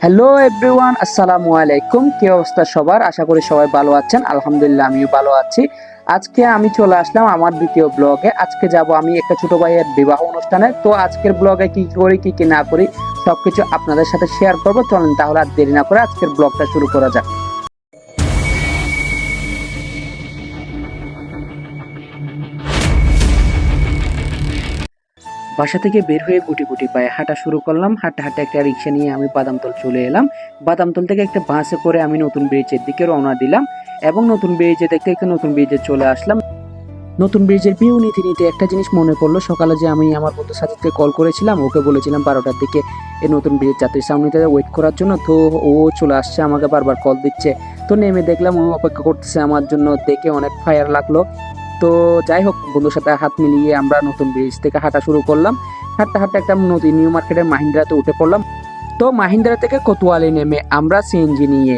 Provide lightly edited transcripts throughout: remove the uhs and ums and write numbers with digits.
Hello everyone, আসসালামু আলাইকুম। কি অবস্থা সবার? আশা করি সবাই ভালো আছেন। আলহামদুলিল্লাহ আমিও ভালো আছি। আজকে আমি চলে আসলাম আমার দ্বিতীয় ব্লগে। আজকে যাব আমি একটা ছোট ভাইয়ের বিবাহ অনুষ্ঠানে। তো আজকের ব্লগে কি করি কি না করি সবকিছু আপনাদের সাথে শেয়ার করব। চলেন তাহলে আর দেরি না করে আজকের ব্লগটা শুরু করা যাক। বাসা থেকে বের হয়ে গুটি গুটি পায়ে হাঁটা শুরু করলাম। হাঁটতে হাঁটতে একটা রিক্সা নিয়ে আমি বাদামতল চলে এলাম। বাদামতল থেকে একটা বাসে করে আমি নতুন ব্রিজের দিকে রওনা দিলাম এবং নতুন ব্রিজে দেখতে দেখতে নতুন ব্রিজে চলে আসলাম। নতুন ব্রিজের ভিউ নিতে নিতে একটা জিনিস মনে পড়লো, সকালে যে আমি আমার বন্ধু সাথীকে কল করেছিলাম, ওকে বলেছিলাম 12টার দিকে এই নতুন ব্রিজ যাত্রী সামনেতে ওয়েট করার জন্য। তো ও চলে আসছে, আমাকে বারবার কল দিচ্ছে। তো নেমে দেখলাম ও অপেক্ষা করতেছে আমার জন্য, দেখে অনেক ফায়ার লাগলো। তো যাই হোক, বন্ধুর সাথে হাত মিলিয়ে আমরা নতুন ব্রিজ থেকে হাঁটা শুরু করলাম। হাঁটতে হাঁটতে একটা নতুন নিউ মার্কেটের মাহিন্দ্রাতে উঠে পড়লাম। তো মাহিন্দ্রা থেকে কোতোয়ালি নেমে আমরা সিএনজি নিয়ে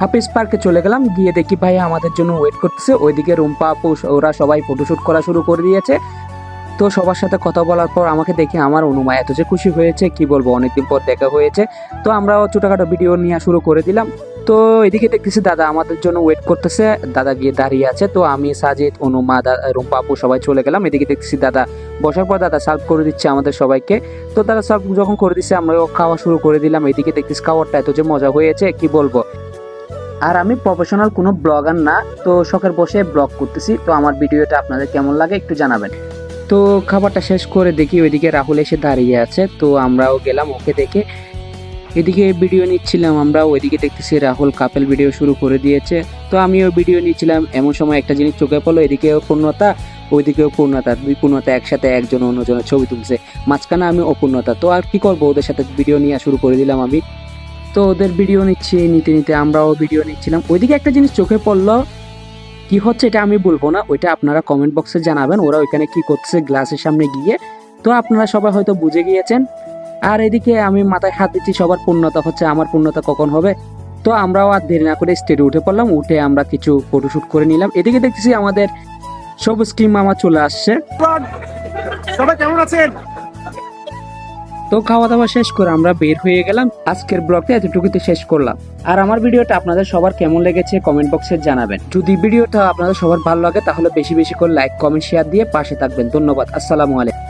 হাফিজ পার্কে চলে গেলাম। গিয়ে দেখি ভাই আমাদের জন্য ওয়েট করতেছে। ওইদিকে রুম্পা আপু ওরা সবাই ফটোশুট করা শুরু করে দিয়েছে। তো সবার সাথে কথা বলার পর আমাকে দেখে আমার অনুমা এত যে খুশি হয়েছে কি বলবো, অনেকদিন পর দেখা হয়েছে। তো আমরাও ছোটখাটো ভিডিও নিয়ে শুরু করে দিলাম। তো এদিকে দেখতেছি দাদা আমাদের জন্য ওয়েট করতেছে, দাদা গিয়ে দাঁড়িয়ে আছে। তো আমি সাজিদ, অনুমা, রুম্পা আপু সবাই চলে গেলাম। এদিকে দেখতেছি দাদা বসার পর দাদা সার্ভ করে দিচ্ছে আমাদের সবাইকে। তো দাদা সার্ভ যখন করে দিচ্ছে আমরাও খাওয়া শুরু করে দিলাম। এদিকে দেখতেছি খাওয়ারটা এত যে মজা হয়েছে কি বলবো। আর আমি প্রফেশনাল কোনো ব্লগার না, তো শখের বসে ব্লগ করতেছি। তো আমার ভিডিওটা আপনাদের কেমন লাগে একটু জানাবেন। তো খাবারটা শেষ করে দেখি ওইদিকে রাহুল এসে দাঁড়িয়ে আছে। তো আমরাও গেলাম ওকে দেখে। এদিকে ভিডিও নিচ্ছিলাম আমরা, ওইদিকে দেখতেছি রাহুল কাপেল ভিডিও শুরু করে দিয়েছে। তো আমিও ভিডিও নিচ্ছিলাম, এমন সময় একটা জিনিস চোখে পড়লো, এদিকেও পূর্ণতা ওইদিকেও পূর্ণতা, দুই পূর্ণতা একসাথে একজন অন্যজনের ছবি তুলছে, মাঝখানে আমি অপূর্ণতা। তো আর কি করবো, ওদের সাথে ভিডিও নিয়ে শুরু করে দিলাম আমি। তো ওদের ভিডিও নিচ্ছি, নিতে নিতে আমরাও ভিডিও নিচ্ছিলাম। ওইদিকে একটা জিনিস চোখে পড়লো, কি হচ্ছে এটা আমি বলবো না, ওইটা আপনারা কমেন্ট বক্সে জানাবেন ওরা ওইখানে কি করছে গ্লাসের সামনে গিয়ে। তো আপনারা সবাই হয়তো বুঝে গিয়েছেন। আর এদিকে আমি মাথায় হাত দিচ্ছি, সবার পূর্ণতা হচ্ছে, আমার পূর্ণতা কখন হবে। তো আমরাও আর দেরি না করে স্টেজে উঠে পড়লাম। উঠে আমরা কিছু ফটোশুট করে নিলাম। এদিকে দেখতেছি আমাদের সব স্কিম মামা চলে আসছে। সবাই কেমন আছেন? তো খাওয়া দাওয়া শেষ করে আমরা বের হয়ে গেলাম। আজকের ব্লগটা এতটুকুতে শেষ করলাম। আর আমার ভিডিওটা আপনাদের সবার কেমন লেগেছে কমেন্ট বক্সে জানাবেন। যদি ভিডিওটা আপনাদের সবার ভালো লাগে তাহলে বেশি বেশি করে লাইক কমেন্ট শেয়ার দিয়ে পাশে থাকবেন। ধন্যবাদ। আসসালামু আলাইকুম।